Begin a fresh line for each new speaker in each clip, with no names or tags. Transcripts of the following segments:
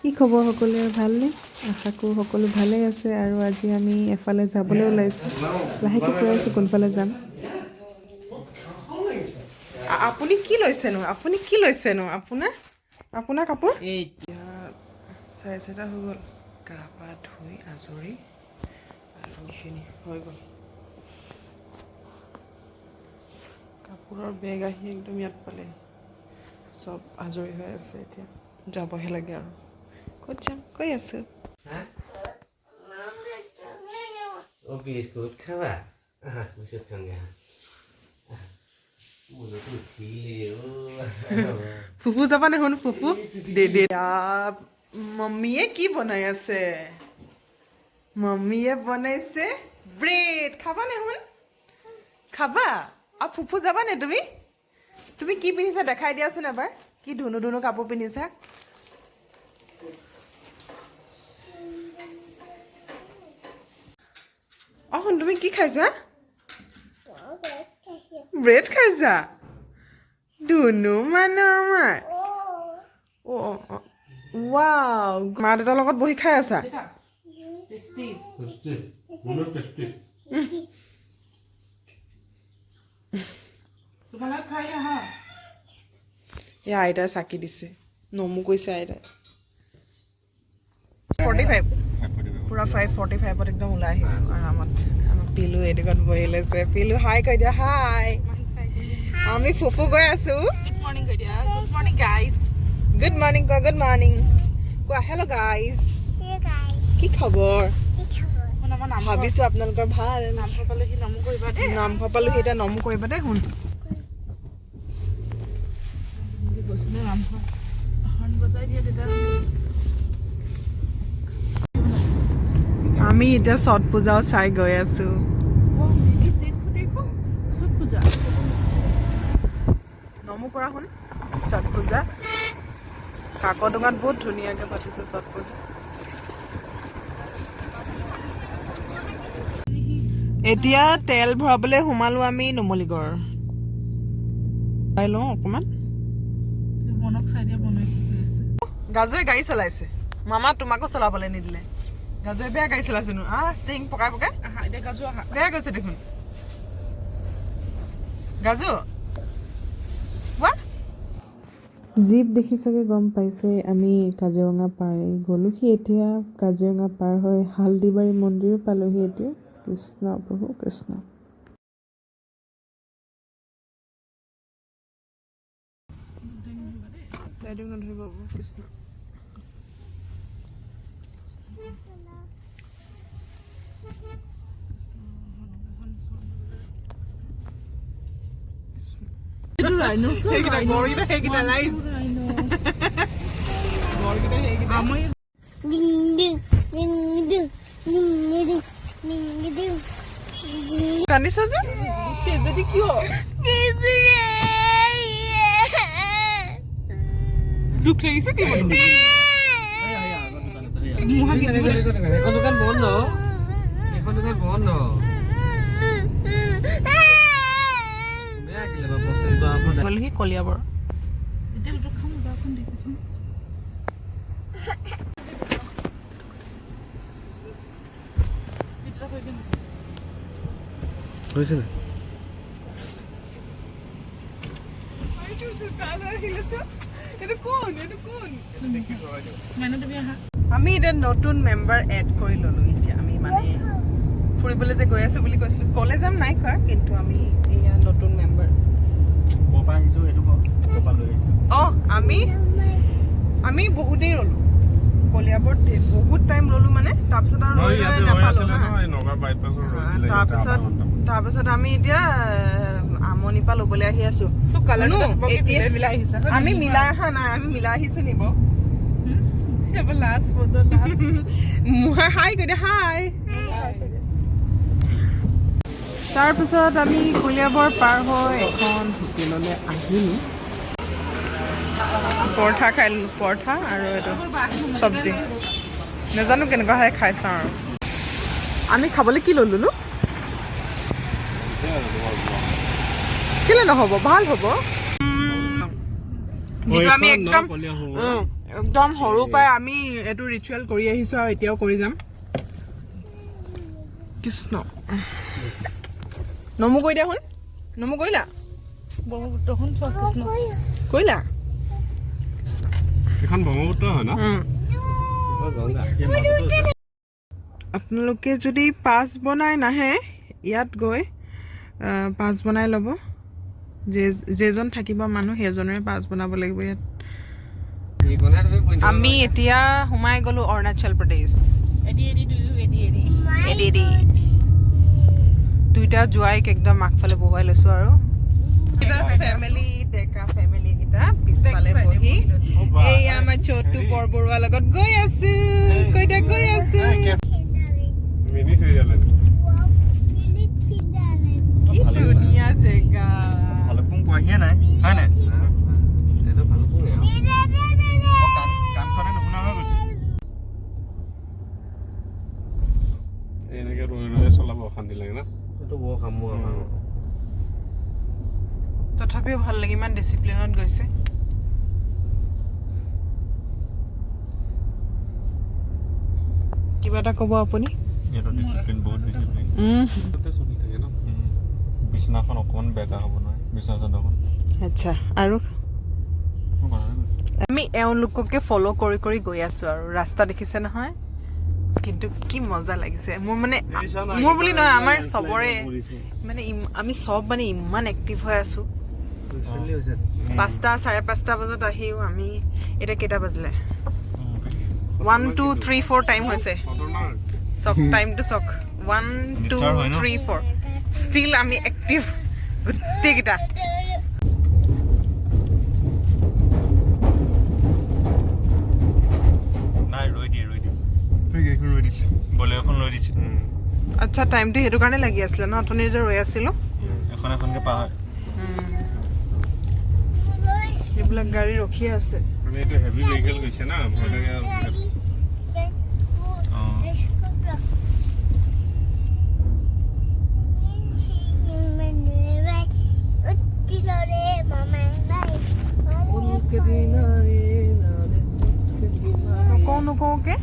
কি খবৰ সকলোৰে ভালনে? আশা কৰোঁ সকলো ভালেই আছে আৰু আজি আমি এফালে যাবলৈ ওলাইছোঁ। লাহেকৈ কৈ আছোঁ কোনফালে যাম।
আপুনি কি লৈছেনো? আপোনাৰ কাপোৰ? এতিয়া 4:30 হৈ গ'ল। গা পা ধুই আজৰি আৰু এইখিনি হৈ গ'ল। কাপোৰৰ বেগ আহি একদম ইয়াত পালে। চব আজৰি হৈ আছে এতিয়া। যাবহে লাগে আৰু। ক'ত যাম? কৈ আছোঁ।
বিস্কুট খাবা? বিস্কুট খাওঁগে।
ফুফু যাবা নে শুন ফুফু? মম্মীয়ে কি বনাই আছে? মম্মীয়ে বনাইছে ব্ৰেড। খাবা নে শুন? খাবা? আৰু ফুফু যাবা নে তুমি? তুমি কি পিন্ধিছা দেখাই দিয়াচোন এবাৰ। কি ধুনু ধুনু কাপোৰ পিন্ধিছা? শুন তুমি কি খাইছা? ব্ৰেড খাইছা? ধুনু মানুহ আমাৰ। ৱাও, মা দেউতাৰ লগত বহি খাই আছা? এয়া আইতাই চাকি দিছে। নমু কৈছে আইতাই 45 পুৰা 5:45 একদম ওলাই আহিছোঁ আৰামত। আমাৰ পিলু এদিকত বহি লৈছে। পিলু হাই কৈ দিয়া। হাই। আমি ফুফু গৈ আছোঁ। গুড মৰ্ণিং কৈ দিয়া। Good morning guys. Good morning কোৱা। গুড মৰ্ণিং কোৱা। Hello' guys. কি খবৰ? ভাবিছোঁ আপোনালোকৰ ভাল। নামঘৰ পালোহি নমু কৰিবা দেই। নামঘৰ পালোহি এতিয়া নমু কৰিবা দেই। শুন আমি এতিয়া ছট পূজাও চাই গৈ আছোঁ। নমু কৰা শুন ছট পূজা। কাকডোঙাত বহুত ধুনীয়াকৈ পাতিছে ছট পূজা। এতিয়া তেল ভৰাবলৈ সোমালো আমি নুমলীগড়। চাই লওঁ অকণমান। গাজুৱে গাড়ী চলাইছে। মামা তোমাকো চলাবলৈ নিদিলে। গাজুৱে বেয়া গাড়ী চলাইছে নো। ষ্টিং পকাই পকাই বেয়া গৈছে দেখোন। গাজু
জীপ দেখি চাগে গম পাইছে আমি কাজিৰঙা পাই গ'লোহি। এতিয়া কাজিৰঙা পাৰ হৈ হালদিবাৰী মন্দিৰো পালোহি এতিয়া। কৃষ্ণ প্ৰভু কৃষ্ণ।
কৃষ্ণ কান্দিছা যে যদি কিয় দুখ লাগিছে কি বন্ধ?
এখন দোকান বন্ধ। এখন দোকান বন্ধ।
গ'লহি কলিয়াবৰ।
হৈছে নাই?
আমি এতিয়া নতুন মেম্বাৰ এড কৰি ল'লোঁ। এতিয়া আমি মানে ফুৰিবলৈ যে গৈ আছোঁ বুলি কৈছিলোঁ। কলেজ যাম নাই খোৱা কিন্তু আমি এয়া নতুন মেম্বাৰ। আমি বহুতেই ৰ'লোঁ কলিয়াবৰত। বহুত টাইম ৰ'লোঁ মানে তাৰপিছত আৰু তাৰপিছত আমি এতিয়া আমনিৰ পৰা ল'বলৈ আহি আছোঁ। আমি মিলাই অহা নাই, আমি মিলাই আহিছোঁ নিব। হাই কৈ দিয়া হাই। তাৰপিছত আমি কলিয়াবৰ পাৰ হৈ এখন হোটেললৈ আহিলোঁ। পৰঠা খাই ল'লোঁ। পৰঠা আৰু এইটো চব্জি নাজানো কেনেকুৱা হয় খাই চাওঁ আৰু। আমি খাবলৈ কি ল'লোঁ? কেলে নহ'ব? ভাল হ'ব। যিটো আমি একদম একদম সৰু পাই আমি এইটো ৰিচুৱেল কৰি আহিছো আৰু এতিয়াও কৰি যাম কৃষ্ণ নমু কৈ দিয়া শুন নমু কৰিলা ব্ৰহ্মপুত্ৰ শুন চোৱা কৃষ্ণ কৰিলা
এখন ব্ৰহ্মপুত্ৰ হয় ন
আপোনালোকে যদি পাছ বনাই নাহে ইয়াত গৈ পাছ বনাই ল'ব যেজন থাকিব মানুহ সেইজনেৰে পাছ বনাব লাগিব ইয়াত আমি এতিয়া সোমাই গ'লো অৰুণাচল প্ৰদেশ দুইটা জোৱাইক একদম আগফালে বহুৱাই লৈছো আৰু ফেমিলি ডেকা ফেমিলি কেইটা পিছফালে বহি এই আমাৰ চটু বৰবৰুৱাৰ লগত গৈ আছো কৈতা গৈ আছো
মিনি সুইজাৰলেণ্ড
কি ধুনীয়া জেগা
ভালুকপুং পোৱাহিয়ে নাই হয় নাই
এইটো ভালুকপুঙে আৰু
কাণখনে নুশুনা হৈ গৈছে
এনেকে ৰৈ ৰৈ চলাব অশান্তি লাগে না এইটো বৰ কামোৰ আমাৰ
তথাপিও ভাল লাগে ইমান ডিচিপ্লিনত গৈছে কিবা এটা ক'ব আপুনি
এইটো ডিচিপ্লিন বহুত ডিচিপ্লিন
তাতে চলি থাকে ন
বিছনাখন অকণমান বেকা হ'ব নহয় বিছনা চাদৰখন
আচ্ছা আৰু
মই কথাই কৈছোঁ
আমি এওঁলোককে ফ'ল' কৰি কৰি গৈ আছো আৰু ৰাস্তা দেখিছে নহয় কিন্তু কি মজা লাগিছে মোৰ মানে মোৰ বুলি নহয় আমাৰ চবৰে মানে আমি চব মানে ইমান এক্টিভ হৈ আছো 5টা 5:30 বজাত আহিও আমি এটা কেইটা বাজিলে 1 2 3 4 টাইম হৈছে চক টাইমটো চক 1 2 3 4 ষ্টিল আমি এক্টিভ গোটেইকেইটা
নাই ৰৈ দিয়ে গাড়ীখন ৰৈ দিছে বলেৰ'খন ৰৈ দিছে
আচ্ছা টাইমটো সেইটো কাৰণে লাগি আছিলে ন অথনি যে ৰৈ আছিলো
এখন এখনকৈ পাৰ হয়
এইবিলাক গাড়ী ৰখিয়ে আছে
মানে এইটো হেভি ভেহিকেল গৈছে না ভয় লাগে আৰু
নকওঁকে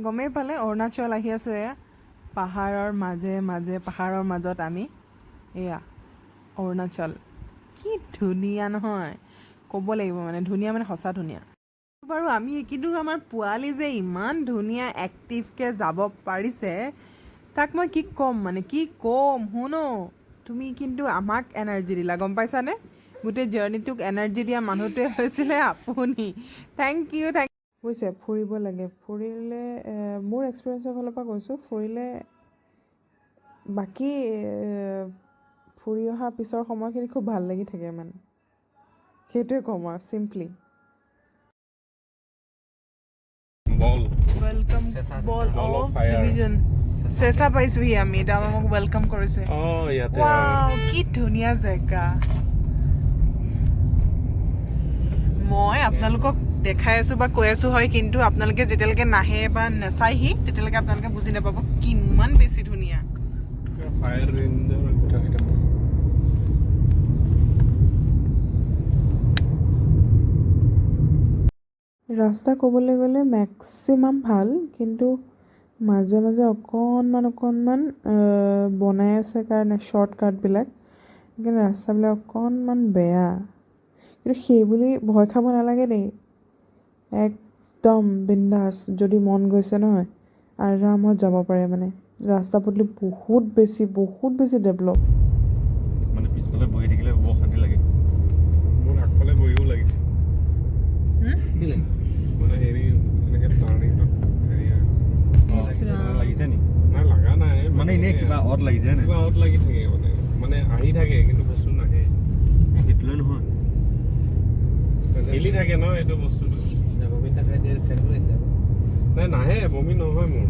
গমেই পালে অৰুণাচল আহি আছো এয়া পাহাৰৰ মাজে মাজে পাহাৰৰ মাজত আমি এয়া অৰুণাচল কি ধুনীয়া নহয় ক'ব লাগিব মানে ধুনীয়া মানে সঁচা ধুনীয়া বাৰু আমি কিন্তু আমাৰ পোৱালি যে ইমান ধুনীয়া এক্টিভকৈ যাব পাৰিছে তাক মই কি ক'ম মানে কি ক'ম শুনো তুমি কিন্তু আমাক এনাৰ্জি দিলা গম পাইছানে গোটেই জাৰ্ণিটোক এনাৰ্জি দিয়া মানুহটোৱে হৈছিলে আপুনি থেংক ইউ বুজিছে ফুৰিব লাগে ফুৰিলে মোৰ এক্সপিৰিয়েঞ্চৰ ফালৰ পৰা কৈছোঁ ফুৰিলে বাকী ফুৰি অহা পিছৰ সময়খিনি খুব ভাল লাগি থাকে মানে সেইটোৱে ক'ম আৰু simply
ball
welcome ball of division চেঁচা পাইছোহি আমি এতিয়া আমাক ৱেলকাম কৰিছে
ইয়াতে
ৱাও কি ধুনীয়া জেগা মই আপোনালোকক দেখাই আছো বা কৈ আছো হয় কিন্তু আপোনালোকে যেতিয়ালৈকে নাহে বা নাচাইহি তেতিয়ালৈকে আপোনালোকে বুজি নাপাব কিমান বেছি ধুনীয়া
ফায়াৰ ৰেঞ্জৰ কথা কেইটা
ৰাস্তা ক'বলৈ গ'লে মেক্সিমাম ভাল কিন্তু মাজে মাজে অকণমান বনাই আছে কাৰণে শ্বৰ্টকাটবিলাক কিন্তু ৰাস্তাবিলাক অকণমান বেয়া কিন্তু সেইবুলি ভয় খাব নালাগে দেই একদম বিন্দাছ যদি মন গৈছে নহয় আৰামত যাব পাৰে মানে ৰাস্তা পদূলি বহুত বেছি ডেভেলপ
মানে পিছফালে বহি থাকিলে বৰ শান্তি লাগে
মোৰ আগফালে বহিও লাগিছে মানে হেৰি এনেকৈ টাৰ্ণিংটোত হেৰি
লাগিছে নি
নাই লগা নাই
মানে এনেই কিবা অত লাগিছে নে
কিবা অত লাগি থাকে মানে আহি থাকে কিন্তু বস্তু নাহে
সেইটোলৈ নহয়
হিলি থাকে ন এইটো বস্তুটো নাই নাহে বমি নহয় মোৰ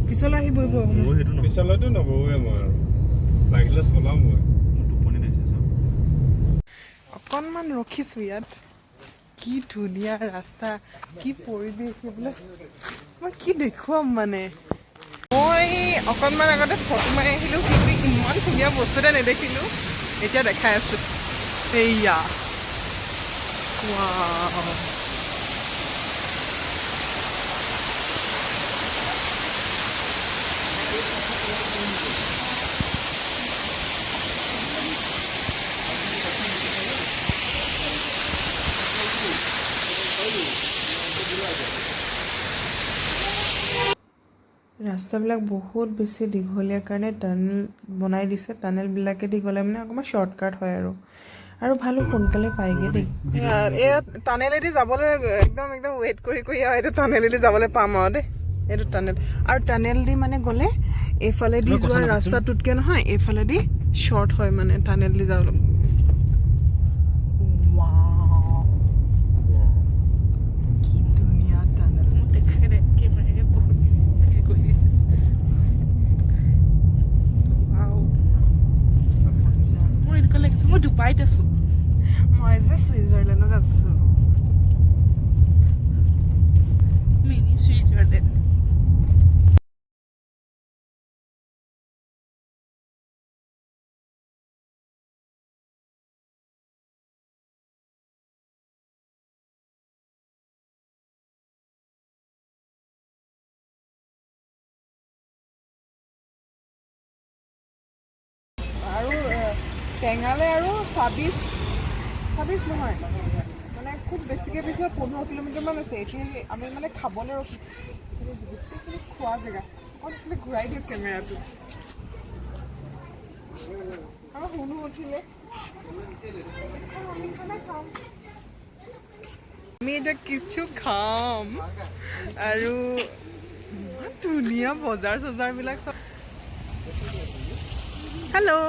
পিছলৈ আহি বহিব
মোৰ সেইটো নহয়
পিছলৈতো নবহুৱে মই আৰু লাগিলে চলাম মই
মোৰ টোপনি লাগিছে চব
অকণমান ৰখিছোঁ ইয়াত কি ধুনীয়া ৰাস্তা কি পৰিৱেশ এইবিলাক মই কি দেখুৱাম মানে মই অকণমান আগতে ফটো মাৰি আহিলোঁ কিন্তু ইমান ধুনীয়া বস্তু এটা নেদেখিলোঁ এতিয়া দেখাই আছোঁ সেয়া ৱাও
ৰাস্তাবিলাক বহুত বেছি দীঘলীয়া কাৰণে টানেল বনাই দিছে। টানেলবিলাকেদি গ'লে মানে অকণমান শ্বৰ্টকাট হয় আৰু ভালো সোনকালে পায়গৈ দেই।
এয়া টানেলেদি যাবলৈ একদম ৱেইট কৰি আৰু এইটো টানেলেদি যাবলৈ পাম আৰু দেই। এইটো টানেল আৰু টানেল দি মানে গ'লে এইফালেদি যোৱা ৰাস্তাটোতকৈ নহয় এইফালেদি শ্বৰ্ট হয় মানে টানেল দি যাবলৈ। কি ধুনীয়া টানেল।
মই এনেকুৱা লাগিছে মই ডুবাইত আছো।
মই যে ছুইজাৰলেণ্ডত আছোঁ।
Mini Switzerland.
আৰু টেঙালে আৰু 26 নহয় মানে খুব বেছিকৈ বেছি 15 কিলোমিটাৰমান আছে। এতিয়া আমি মানে খাবলৈ ৰখি গোটেইখিনি খোৱা জেগা অকণমান ঘূৰাই দিওঁ কেমেৰাটো। আৰু শুনো উঠিলে আমি এতিয়া কিছু খাম আৰু ইমান ধুনীয়া বজাৰ চজাৰবিলাক চব। হেল্ল'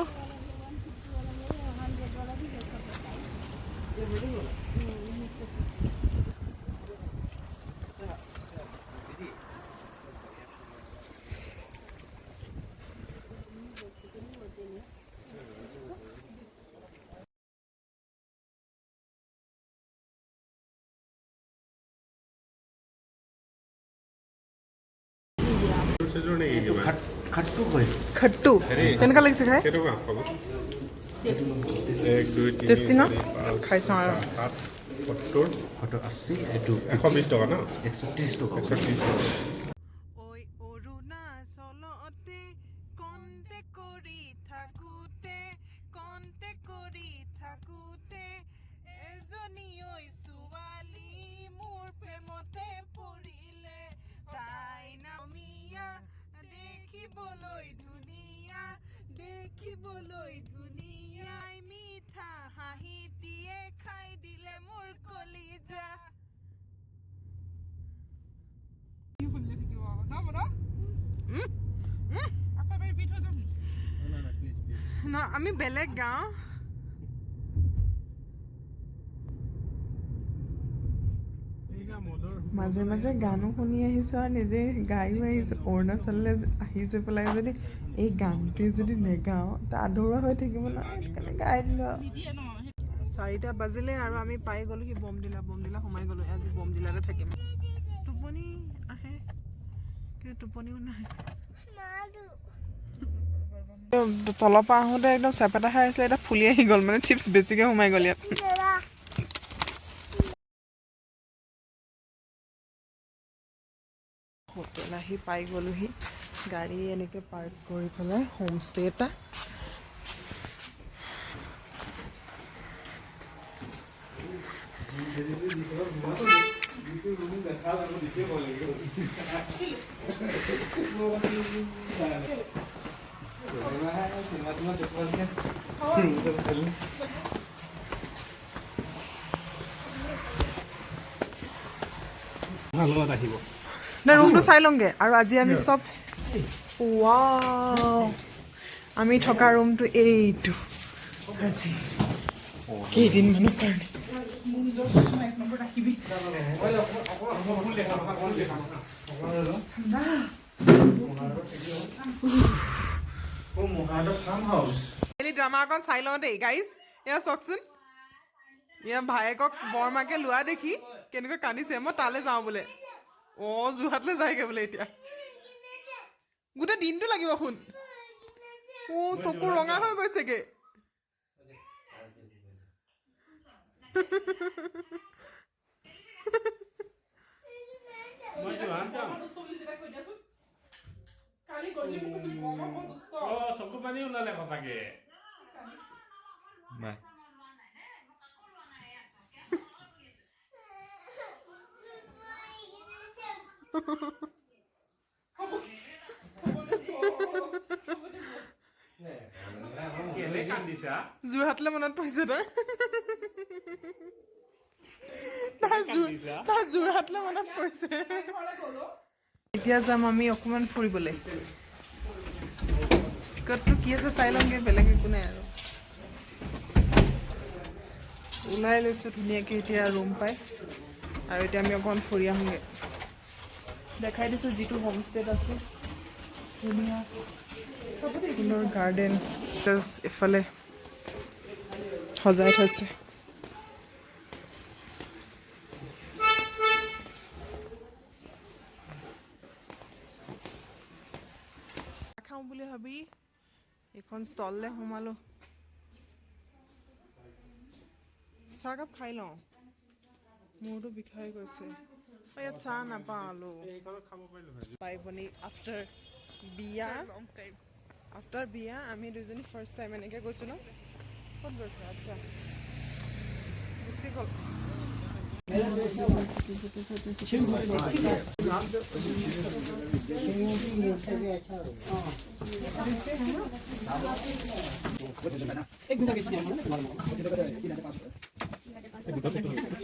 খট্টু কেনেকুৱা লাগিছে খাই? টেষ্টি ন? খাই চাওঁ আৰু
120 টকা ন?
130 টকা।
ঐ অৰুণাচলতে কণ্টে কৰি থাকোঁতে এজনী ঐ ছোৱালী মোৰ প্ৰেমতে পৰিলে। তাই নামিয়া দেখিবলৈ ধুনীয়াই মিঠা হাঁহিটিয়ে খাই দিলে মোৰ কলিজা। আমি বেলেগ গাঁও।
মাজে মাজে গানো শুনি আহিছোঁ আৰু নিজে গায়ো আহিছোঁ। অৰুণাচললৈ আহিছোঁ পেলাই যদি এই গানটোৱে যদি নেগাওঁ ত আধৰুৱা হৈ থাকিব নহয়, সেইকাৰণে গাই দিলোঁ আৰু।
4টা বাজিলে আৰু আমি পাই গ'লোহি বমডিলা সোমাই গ'লো। আজি বমডিলাতে থাকিম। টোপনি আহে কিন্তু টোপনিও নাহে। তলৰ পৰা আহোঁতে একদম চেপেটা খাই আছিলে, এতিয়া ফুলি আহি গ'ল মানে চিপছ বেছিকৈ সোমাই গ'ল ইয়াত। হোটেল আহি পাই গ'লোহি। গাড়ী এনেকৈ পাৰ্ক কৰি পেলাই হোমষ্টে এটা।
আহিব
ৰুমটো চাই লওঁগে আৰু আজি আমি চব ৱাও আমি থকা ৰুমটো এইটো আজি কেইদিনমানৰ কাৰণে। ড্ৰামা অকণ চাই লওঁ দেই গাইজ। এয়া চাওকচোন, এয়া ভায়েকক বৰমাকে লোৱা দেখি কেনেকৈ কান্দিছে। মই তালৈ যাওঁ বোলে। যোৰহাটলৈ যায়গৈ বোলে এতিয়া। গোটেই দিনটো লাগিব শুন। চকু ৰঙা হৈ গৈছেগে।
চকু পানী ওলালে সঁচাকে।
যোৰহাটলৈ মনত পৰিছে তাৰ যোৰহাটলৈ মনত পৰিছে এতিয়া যাম আমি অকণমান ফুৰিবলৈ ক'তনো কি আছে চাই লওঁগে বেলেগ একো নাই আৰু ওলাই লৈছোঁ ধুনীয়াকৈ এতিয়া ৰুম পাই আৰু এতিয়া আমি অকণমান ফুৰি আহোঁগৈ দেখাই দিছোঁ যিটো হোমষ্টেত আছে ধুনীয়া ফুলৰ গাৰ্ডেন জাষ্ট এফালে সজাই থৈছে খাওঁ বুলি ভাবি এইখন ষ্টললৈ সোমালোঁ চাহকাপ খাই লওঁ মূৰটো বিষাই গৈছে ইয়াত চাহ নাপালোঁ বাই ভনী আফটাৰ বিয়া আমি দুজনী ফাৰ্ষ্ট টাইম এনেকৈ গৈছোঁ ন ক'ত গৈছে আচ্ছা গুচি গ'ল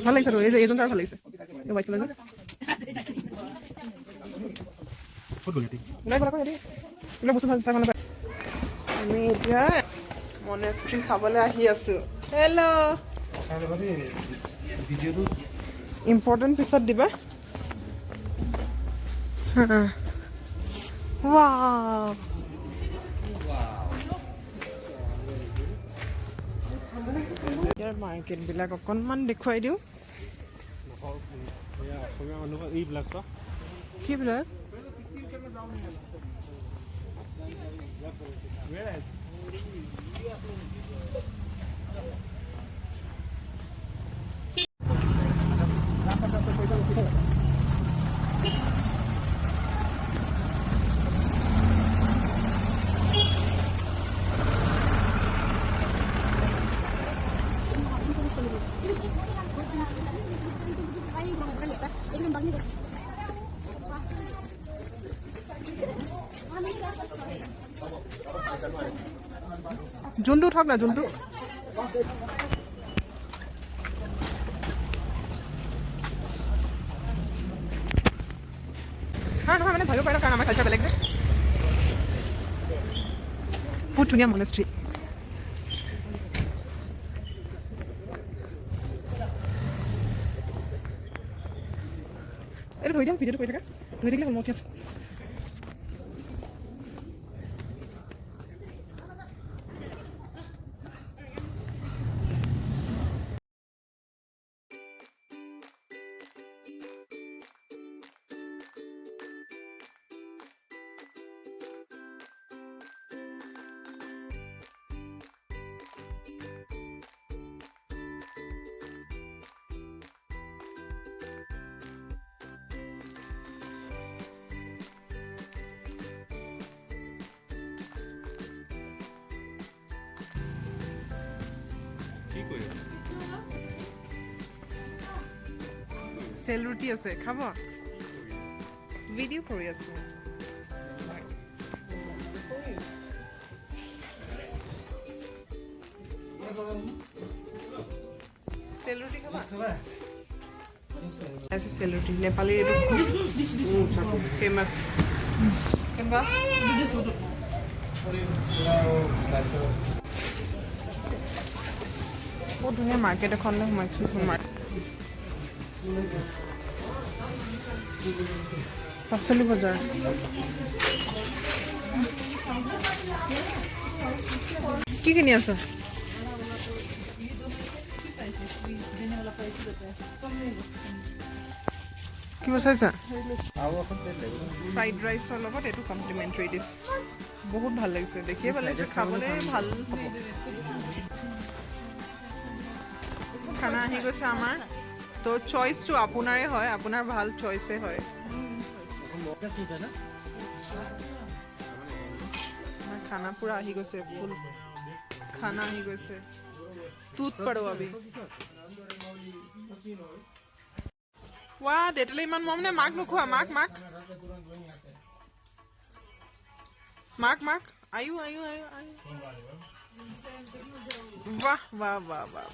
ভাল লাগিছে আৰু এইজন তাৰ ভাল লাগিছে হোৱাইট কালাৰ আমি এতিয়া মনেষ্ট্ৰি চাবলৈ আহি আছোঁ হেল্ল' ইম্পৰ্টেণ্ট পিছত দিবা ৱাও ইয়াৰ মাৰ্কেটবিলাক অকণমান দেখুৱাই দিওঁ কিবিলাক যোনটো উঠক না যোনটো নহয় মানে ভাবিব পাৰে কাৰণ আমাৰ কালচাৰ বেলেগ যে বহুত ধুনীয়া মনেষ্ট্ৰি এইটো ধৰি দিম ভিডিঅ'টো কৰি থাকা ধৰি থাকিলে হ'ল মই উঠি আছোঁ চেল ৰুটি আছে খাব ভিডিঅ' কৰি আছোঁ চেল ৰুটি খাবা চেল ৰুটি নেপালীৰ এইটো ফেমাছ কেনেকুৱা বহুত ধুনীয়া মাৰ্কেট এখনলৈ সোমাইছোঁ পাচলি বজাৰ কি কিনি আছ কি বচাইছা ফ্ৰাইড ৰাইচৰ লগত এইটো কমপ্লিমেণ্টাৰী ডিছ বহুত ভাল লাগিছে দেখিয়ে ভাল লাগিছে খাবলৈ ভাল হ'ব খানা আহি গৈছে আমাৰ তো চইচটো আপোনাৰে হয় আপোনাৰ ভাল চইচে হয় খানা পুৰা আহি গৈছে ফুল খানা আহি গৈছে টুথ পড়ো अभी वाह देतले इमान मम ने माक नुखुआ माक माक माक माक आयु आयु आयु आयु বাহ বাহ বাহ বাহ